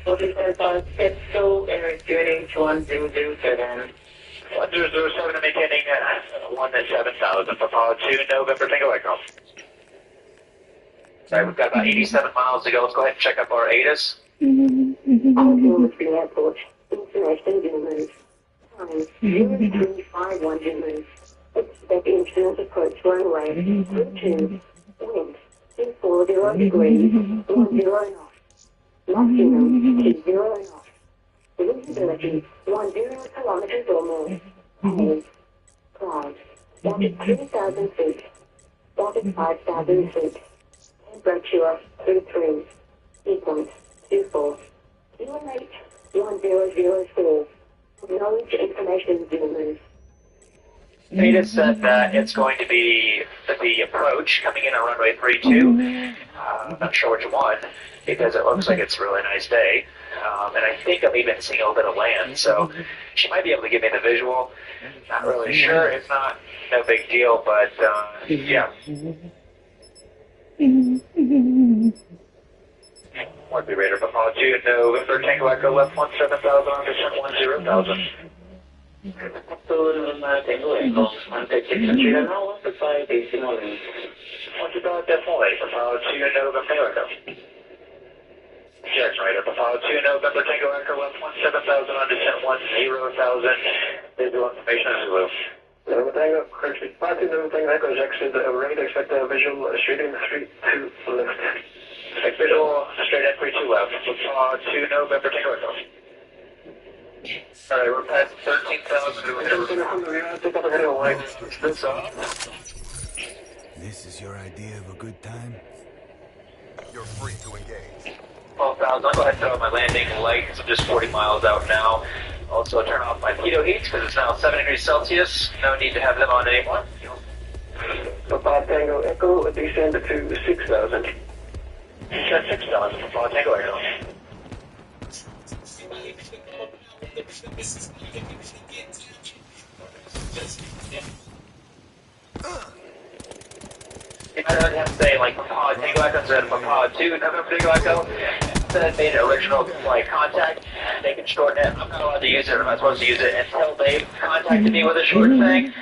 45 step through and tuning to 1007. 1007 maintaining 17000 for Apollo 2, November Tango Echo. Sorry, we've got about 87 miles to go. Let's go ahead and check up our ATIS. Austin Airport, information humans. Time 0351 humans. Expect insurance approach runway 32. Wind 240 degrees, 10 knots. Maximum 20 knots. Visibility 10 kilometers or more. Hold. Clouds. Static 3,000 feet. Static 5,000 feet. Temperature 33. Sequence 24. QNH 1004. Knowledge information zoomers. ATIS said that it's going to be the approach coming in on runway 32. I'm not sure which one because it looks like it's a really nice day. And I think I'm even seeing a little bit of land, so she might be able to give me the visual. Not really sure. If not, no big deal, but yeah. One be Raider Apollo 2, November Tango Echo left 17,000 on descent 10,000. Tango Echo, 136 now, the 5 days in order. What's about definitely Apollo 2, November Tango Echo. Jackson Raider Apollo 2, November Tango Echo left 17,000 on descent 10,000. Visual information on Zulu. November Tango, correction. 5 to November Tango Echo is exited rate, expect a visual straight in 3 2 left. Expect visual straight in 3 2 left. Apollo 2, November Tango Echo. Alright, we're past 13,000. This is your idea of a good time? You're free to engage. 12,000. I'll go ahead and throw my landing lights. I'm just 40 miles out now. Also turn off my pitot heats because it's now 7 degrees Celsius. No need to have them on anymore. Papa Tango Echo, descend to 6,000. 6,000 for Papa Tango Echo. I heard him say like Papa Tango Echo instead of Papa 2, November Tango Echo. That made an original like contact. They can shorten it. I'm not allowed to use it. I'm not supposed to use it until they contacted me with a short thing.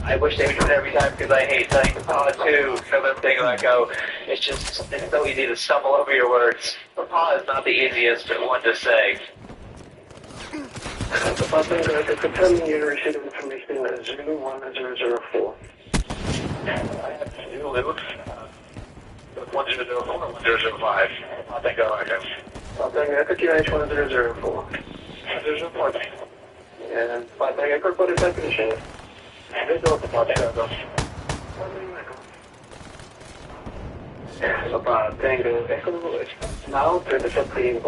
I wish they would do it every time because I hate saying Papa 2, November Tango Echo. It's so easy to stumble over your words. Papa is not the easiest one to say. Papa Tango Echo, confirming you received information as Zulu 1004. I have Zulu. 1004 or 1005. I'll think I'll echo. Papa Tango Echo, QH 1004. 1004. And Papa Tango Echo, what is that condition? Visual for Papa Tango Echo. Papa Tango Echo, now to the 10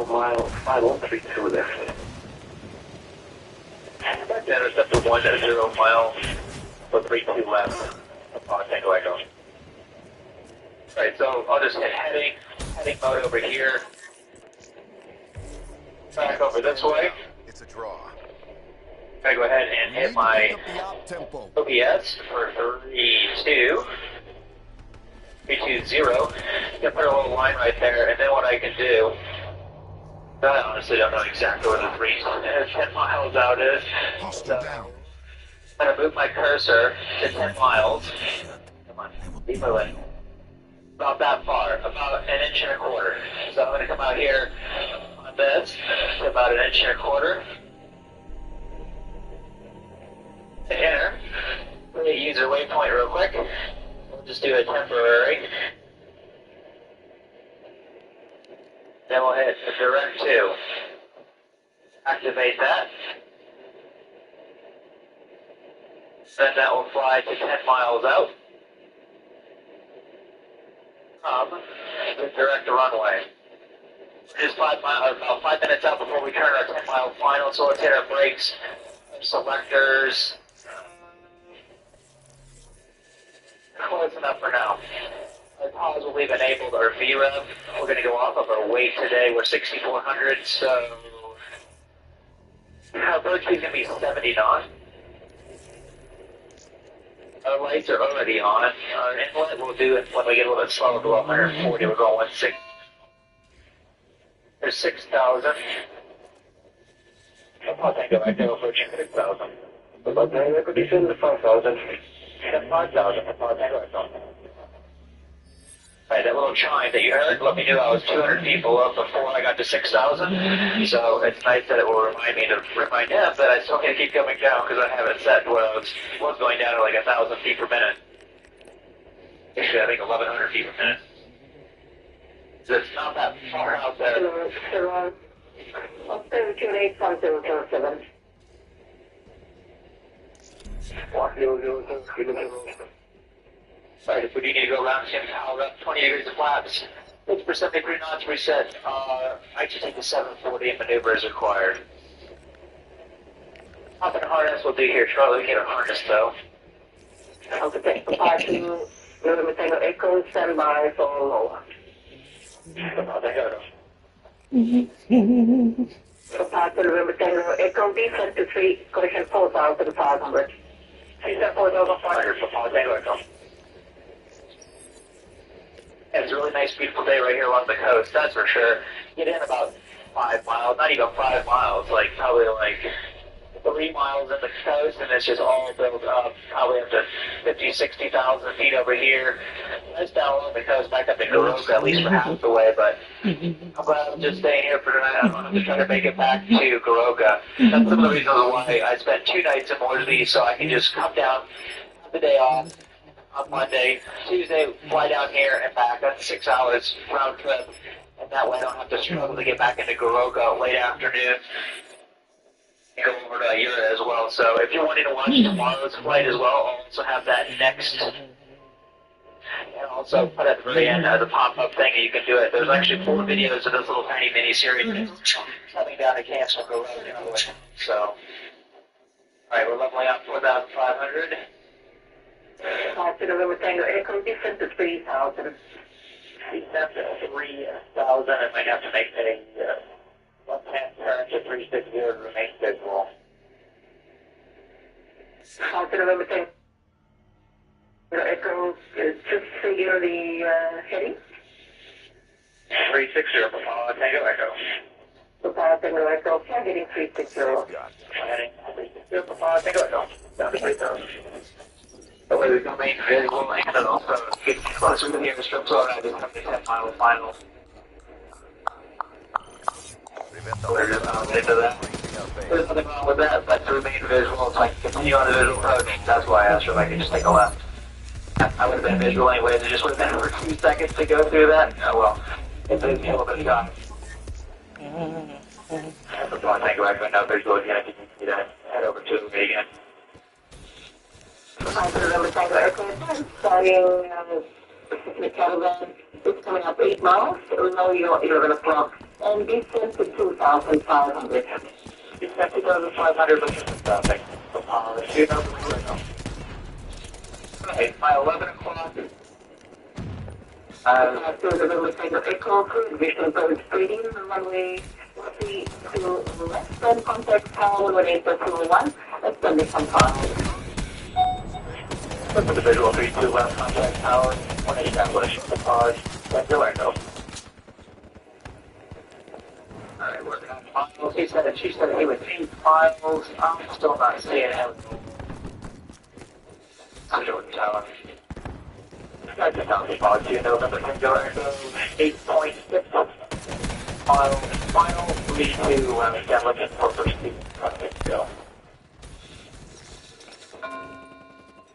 mile, final 32 left. Back to intercept the 10 mile for 32 left. Papa Tango Echo. Alright, so I'll just hit heading mode over here. Back over this way. It's a draw. I'm gonna go ahead and hit my OPS for 3-2. 3-2-0. Gonna put a little line right there, and then what I can do, I honestly don't know exactly where the 10 miles out is. So I'm gonna move my cursor to 10 miles. Come on, leave my way. About that far, about 1.25 inches. So I'm gonna come out here on this to about 1.25 inches. To enter, really use a waypoint real quick. We'll just do a temporary. Then we'll hit direct 2. Activate that. Then that will fly to 10 miles out. With direct to runway. Just about 5 minutes out before we turn our 10-mile final, so let's hit our brakes, selectors. Close enough for now. Our pause will leave enabled our VREV. We're going to go off of our weight today. We're 6,400, so our bird speed's going to be 70 knots. Our lights are already on. Our inlet we'll do it when we get a little bit slower, below 140. We're going 16. There's 6,000. Papa Tango Echo approaching 6,000. Papa Tango Echo descend to 5,000. And 5,000 Papa Tango Echo. Right, that little chime that you heard let me knew I was 200 feet below before I got to 6,000. So it's nice that it will remind me to remind him that I still need to keep coming down because I have it set where I was going down to like 1,000 feet per minute. Actually, I think 1,100 feet per minute. So it's not that far out there. Hello. 7281007. Right, if we do need to go around Jim's power up 20 degrees of flaps, 6% degree knots reset. I just take the 740 and maneuver as required. Hop in a harness we'll do here. Charlie, we get a harness though. Okay, Papa 2, November Tango Echo, stand by for low. Papa 2, November Tango Echo, descent to 3, collision 4,500. Descent 4,500, Papa Tango Echo. It's a really nice, beautiful day right here along the coast, that's for sure. Get in about 5 miles, not even 5 miles, like probably like 3 miles in the coast, and it's just all built up, probably up to 50, 60,000 feet over here. That's down along the coast, back up to Garoga, at least for half the way, but I'm glad I'm just staying here for tonight. I'm just trying to make it back to Garoga. That's some of the reasons why I spent 2 nights in Morsby, so I can just come down, have the day off on Monday, Tuesday, fly down here and back. That's 6 hours round trip, and that way I don't have to struggle to get back into Garoga late afternoon. Go over to Yura as well. So if you're wanting to watch tomorrow's flight as well, I'll also have that next. And also put at the very end as a pop-up thing, and you can do it. There's actually 4 videos of this little tiny mini-series coming down to camps on Garoga. So, alright, we're leveling up 4,500. Papa 2, November Tango Echo, descent to 3,000. Descent to 3,000, I might have to make a 110 turn to 360 to remain visual. Papa 2, November Tango Echo, just figure the heading. 360 Papa Tango Echo. Papa Tango Echo, heading 360. Heading 360 Papa Tango Echo. Down to 3,000. That way we can remain visual and also get closer to the airstrip so I just have the 10-mile final. We're just into that. There's nothing wrong with that, but to remain visual, so I can continue on the visual approach. That's why I asked her if I could just take a left. I would have been visual anyways, it just would have been for 2 seconds to go through that. Oh well, it saves me a little bit of time. That's the one thing I recommend now visual again if you can to head over to me again. Papa 2, November Tango Echo, starting the caravan. It's coming up 8 miles. We know you're 11 o'clock. And descent to 2,500. Descent to 2,500, looking for traffic. Okay, by 11 o'clock. Papa 2, November Tango Echo, cruise vision bird speeding, runway 3 to left, and contact tower 18201. That's the mission file. Look at the visual 3-2 left contact tower, 1 establish, the pause, let go echo. Alright, working on miles. She said he was 8 miles. I'm still not seeing him. Visual tower. That's a down to pause 2, November Tango Echo, 8.6 miles, final 3-2, again looking for first speed, contact go.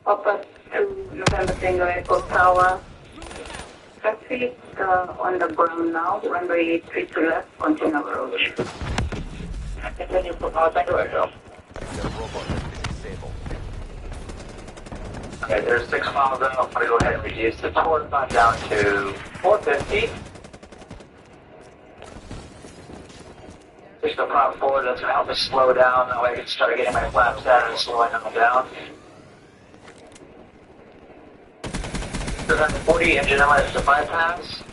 Papa 2, November Tango Echo Tower. Traffic on the ground now, runway 3 to left, continue approach. Continue for Tango Echo. Okay, there's 6 miles out. I'm going to go ahead and reduce the torque on down to 450. Just go prop forward, that's going to help us slow down. That way I can start getting my flaps down and slowing them down. 240 engine inlet to bypass.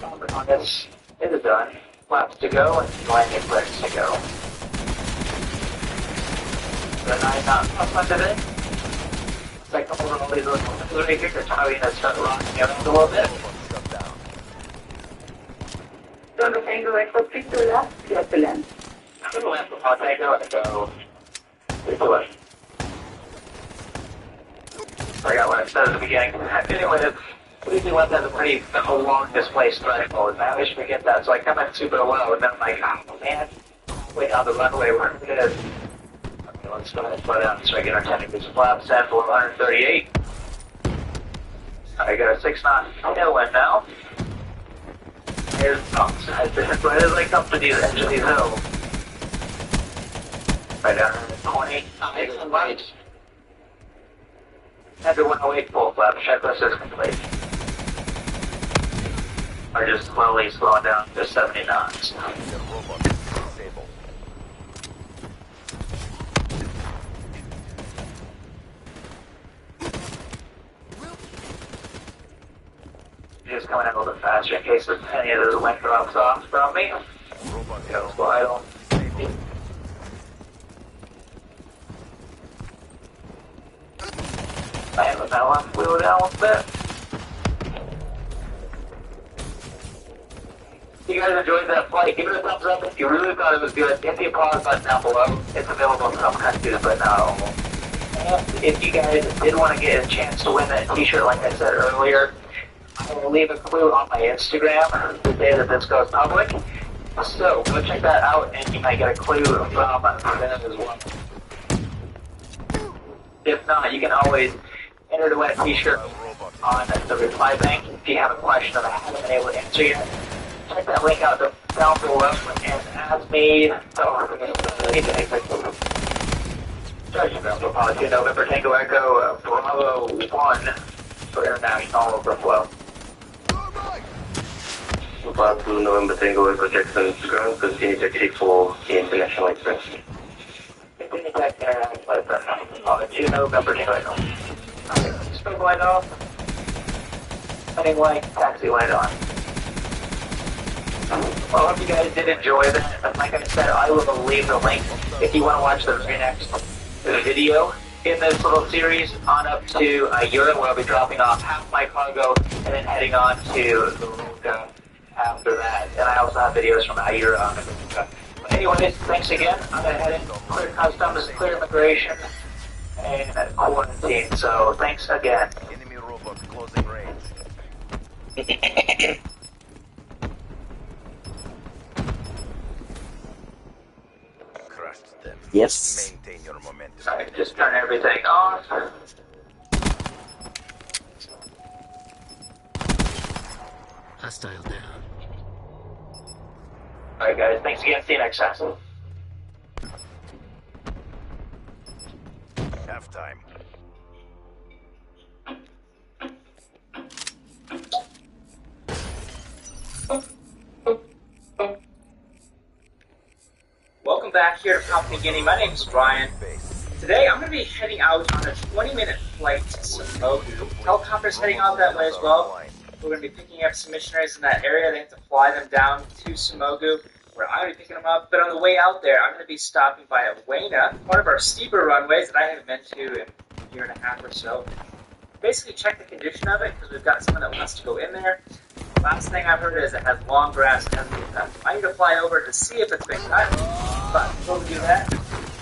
On this, it is done. Flaps to go and landing brakes to go. The 9 knot plus under it. It's like the whole of these little things right here. That's how you start rocking around a little bit. Don't Tango Echo 3 to left, clear to land. To the left, Papa Tango Echo 3 to left. I got what I said at the beginning. Anyway, leaving left has a pretty long display threshold. I always forget that, so I come in super low, and then I'm like, oh man, wait on the runway where it is. Okay, let's go ahead and slow down so I get our 10 degrees flaps set for 138. I got a 6 knot tailwind now. Here's bumps. Right as I come to the edge of these hills. Right down 20. Excellent right. Head to 108 full flap. Checklist is complete. Or just slowly slowing down to 70 knots. Just coming out a little bit faster in case any of the wind drops off from me. Go idle. I have a melon, wheel down a little bit. If you guys enjoyed that flight, give it a thumbs up if you really thought it was good. Hit the applause button down below. It's available in some countries, but not all. And if you guys did want to get a chance to win that t-shirt like I said earlier, I will leave a clue on my Instagram the day that this goes public. So go check that out and you might get a clue from them as well. If not, you can always enter to win a t-shirt on the reply bank. If you have a question that I haven't been able to answer yet, check that link out down below and ask me. Apology, November Tango Echo Bravo 1 for international overflow. Flight to November Tango Echo Jackson ground, continue taxi for the International Express. Continue taxi international flight 2 November Tango Echo. Okay, strobe light off. Heading light, taxi light on. Well, I hope you guys did enjoy that. Like I said, I will leave the link if you want to watch the very next video in this little series on up to Europe, where I'll be dropping off half my cargo and then heading on to the road after that. And I also have videos from Europe. But anyways, thanks again. I'm going to head in, clear customs, clear immigration, and quarantine. So thanks again. Enemy robot closing range. Crushed them. Yes. Maintain your momentum. Sorry, just turn everything off. Hostile down. Alright guys, thanks again. See you next time. Halftime. Welcome back here to Papua New Guinea. My name is Brian. Today I'm going to be heading out on a 20-minute flight to Samogu. Helicopter's heading out that way as well. We're going to be picking up some missionaries in that area. They have to fly them down to Samogu, where I'm going to be picking them up. But on the way out there, I'm going to be stopping by Awena, one of our steeper runways that I haven't been to in a year and a half or so. Basically check the condition of it, because we've got someone that wants to go in there. Last thing I've heard is it has long grass and hasn't been cut. I need to fly over to see if it's been cut. But before we do that,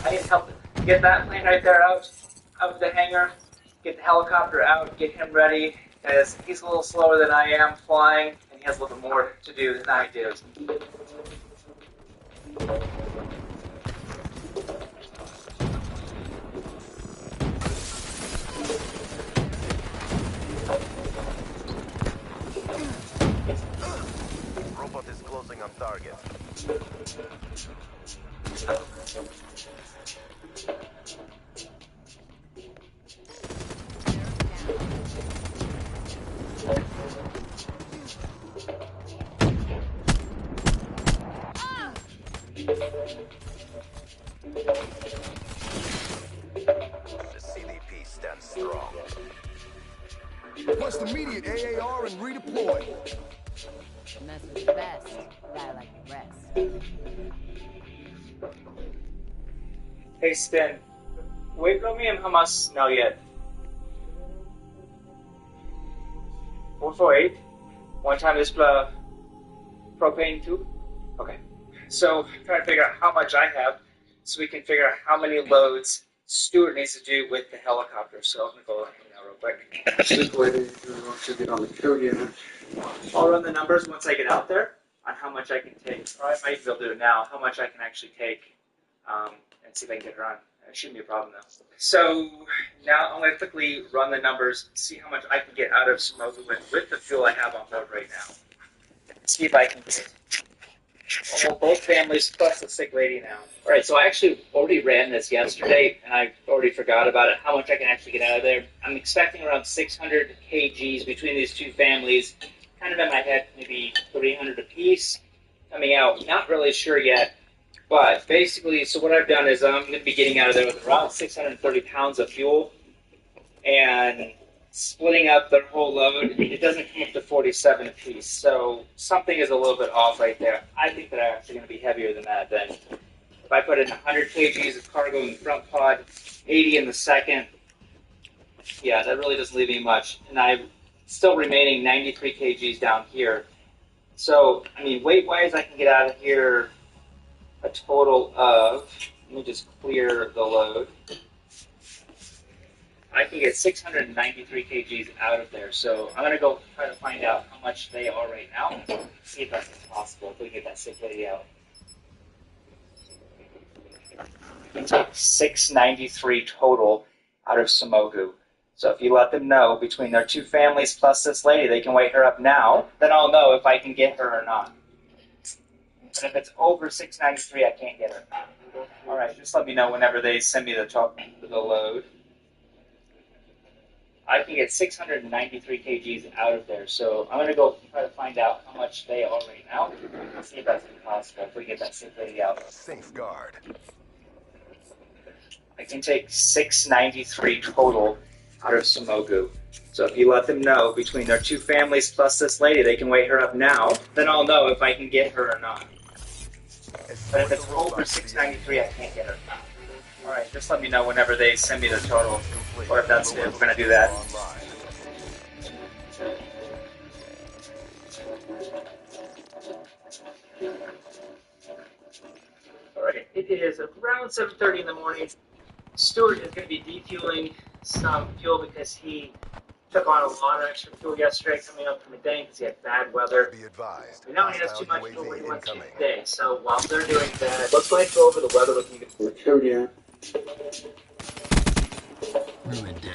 I need to help get that plane right there out of the hangar, get the helicopter out, get him ready, as he's a little slower than I am flying, and he has a little bit more to do than I do. Robot is closing on target. The CDP stands strong. Request immediate AAR and redeploy. Mess with the best, die like the rest. Hey, Spin. Wait for me and Hamas now yet. 448. One time this propane too? Okay. So trying to figure out how much I have so we can figure out how many loads Stuart needs to do with the helicopter. So I'm going to go now real quick. This lady wants to get on the code unit. I'll run the numbers once I get out there on how much I can take. Or I might be able to do it now, how much I can actually take, and see if I can get her on. It shouldn't be a problem though. So now I'm going to quickly run the numbers, see how much I can get out of Smoke with the fuel I have on board right now. See if I can get both families plus the sick lady now. All right, so I actually already ran this yesterday, and I already forgot about it, how much I can actually get out of there. I'm expecting around 600 kgs between these two families. Kind of in my head, maybe 300 apiece coming out. Not really sure yet, but basically, so what I've done is I'm going to be getting out of there with around 630 pounds of fuel, and splitting up their whole load, it doesn't come up to 47 apiece. So something is a little bit off right there. I think that I'm actually going to be heavier than that then. If I put in 100 kgs of cargo in the front pod, 80 in the second, yeah, that really doesn't leave me much. And I'm still remaining 93 kgs down here. So, I mean, weight-wise, I can get out of here a total of, let me just clear the load. I can get 693 kgs out of there. So I'm going to go try to find out how much they are right now. See if that's possible, if we can get that sick lady out. We take 693 total out of Samogu. So if you let them know between their two families plus this lady, they can wait her up now, then I'll know if I can get her or not. But if it's over 693, I can't get her. All right, just let me know whenever they send me the load. I can get 693 kgs out of there. So I'm going to go try to find out how much they are right now. See if that's possible, if we get that sick lady out. Safeguard. I can take 693 total out of Samogu. So if you let them know between their two families plus this lady, they can wait her up now, then I'll know if I can get her or not. But if it's over 693, I can't get her. All right, just let me know whenever they send me the total, or if that's it, we're going to do that. All right, it is around 7:30 in the morning. Stuart is going to be defueling some fuel because he took on a lot of extra fuel yesterday coming up from Medellin because he had bad weather. Be advised. We know he has too much fuel what he wants to incoming. today. So while they're doing that, let's go ahead and go over the weather looking good. The code unit. Ruin down.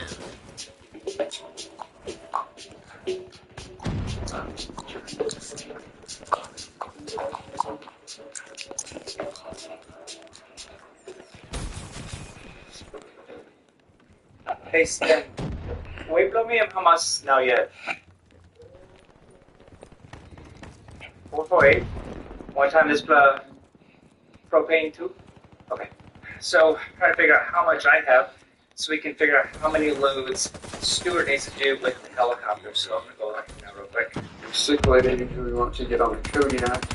Hey, Stan, wait for me and Hamas now yet. 448. One time this propane too. Okay. So trying to figure out how much I have, so we can figure out how many loads Stuart needs to do with the helicopter. So I'm gonna go now real quick. Sick lady who wants to get on the code unit.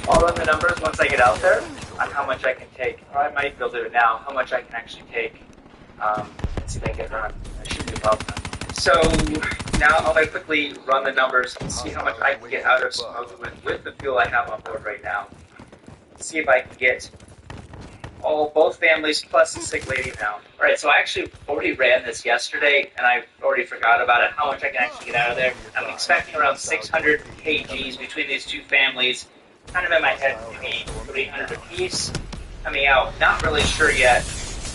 I'll run the numbers once I get out there on how much I can take. Or I might be able to do it now, how much I can actually take. See if I can get her on. I should be above that. So now I'm going to quickly run the numbers and see how much I can get out of Smoke with the fuel I have on board right now. See if I can get both families plus the sick lady now. All right, so I actually already ran this yesterday, and I already forgot about it, how much I can actually get out of there. I'm expecting around 600 kgs between these two families. Kind of in my head, maybe 300 apiece coming out. Not really sure yet.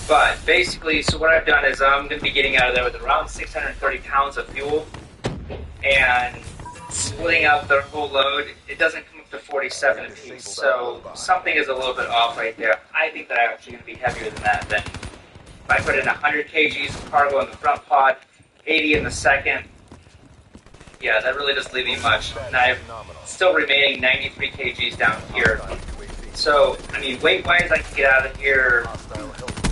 But basically, so what I've done is I'm going to be getting out of there with around 630 pounds of fuel and splitting up their whole load. It doesn't come up to 47 apiece, so something is a little bit off right there. I think that I'm actually going to be heavier than that. Then if I put in 100 kgs of cargo in the front pod, 80 in the second, yeah, that really doesn't leave me much. And I'm still remaining 93 kgs down here. So, I mean, weight-wise, I can get out of here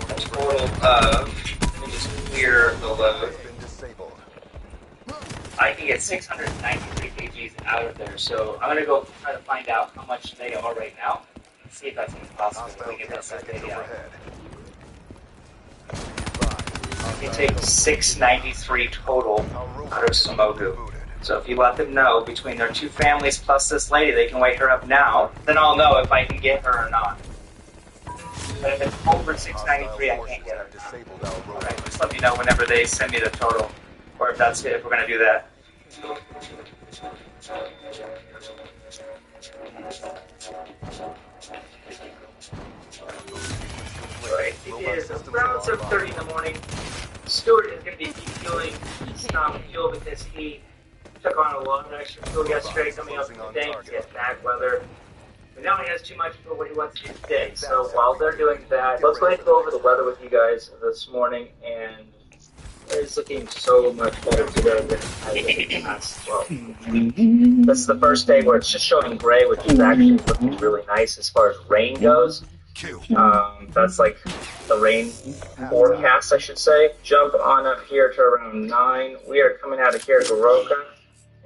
a total of, let me just clear the load. I can get 693 kgs out of there. So I'm going to go try to find out how much they are right now. See if that's possible. If we get that sick lady out. You take 693 total out of Samogu. So if you let them know between their two families plus this lady, they can wake her up now. Then I'll know if I can get her or not. But if it's over 693, I can't get her. Alright, just let me know whenever they send me the total, or if that's it, if we're gonna do that. Right, it is around 7:30 in the morning. Stuart is going to be defueling. He's not fuel because he took on a lot of extra fuel yesterday coming up today. He has bad weather. But now he has too much for what he wants to do today. So while they're doing that, let's go ahead and go over the weather with you guys this morning. And it's looking so much better today than it has in the past. Well, this is the first day where it's just showing gray, which is actually looking really nice as far as rain goes. That's like the rain forecast, I should say. Jump on up here to around 9. We are coming out of here to Goroka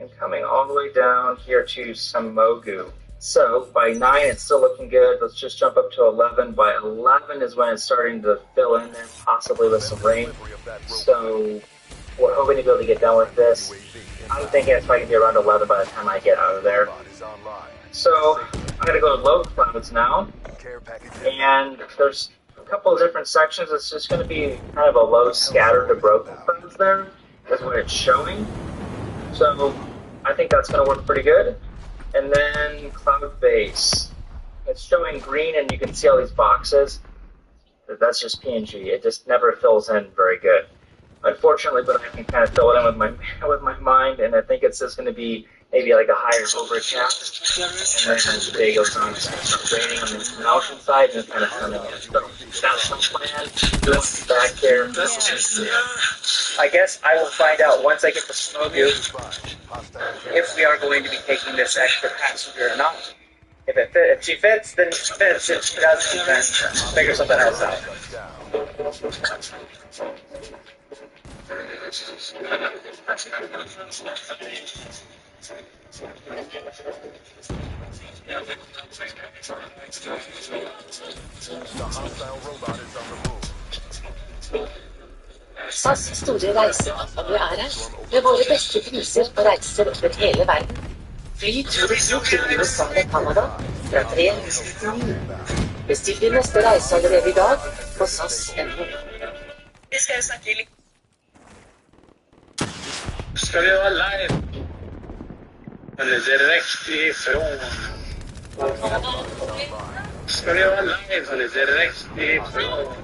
and coming all the way down here to Samogu. So by 9, it's still looking good. Let's just jump up to 11. By 11 is when it's starting to fill in there, possibly with some rain. So we're hoping to be able to get done with this. I'm thinking it's probably going to be around 11 by the time I get out of there. So I'm going to go to low clouds now. And there's a couple of different sections. It's just going to be kind of a low scattered to broken clouds there. That's what it's showing. So I think that's going to work pretty good. And then cloud base. It's showing green and you can see all these boxes. That's just PNG. It just never fills in very good. Unfortunately, but I can kind of fill it in with my mind, and I think it's just going to be maybe like a higher overcast, and then today goes on to start raining on the mountain side and kind of coming in. So that's the plan. Let's back there. I guess I will find out once I get to Smogu if we are going to be taking this extra passenger or not. If she fits, then she fits. If she doesn't, then I'll figure something else out. SAS store reiseavtaler er her, med våre beste priser på reiser over hele verden. Fly tur-retur til USA og Canada fra 399. Bestill din neste reise allerede i dag på SAS.no. Det skal jeg snakke litt. Ska vi vara live? Eller direkt ifrån? Ska vi vara live eller direkt ifrån?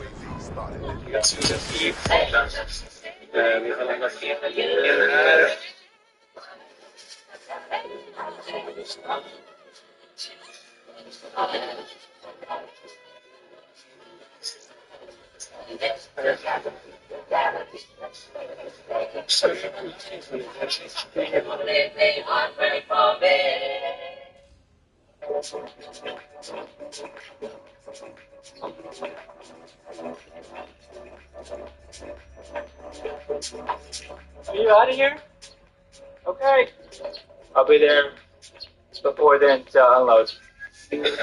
Jag syns att vi pratar. Vi har lämnat in här. Are you out of here? Okay. I'll be there before then to unload. Good.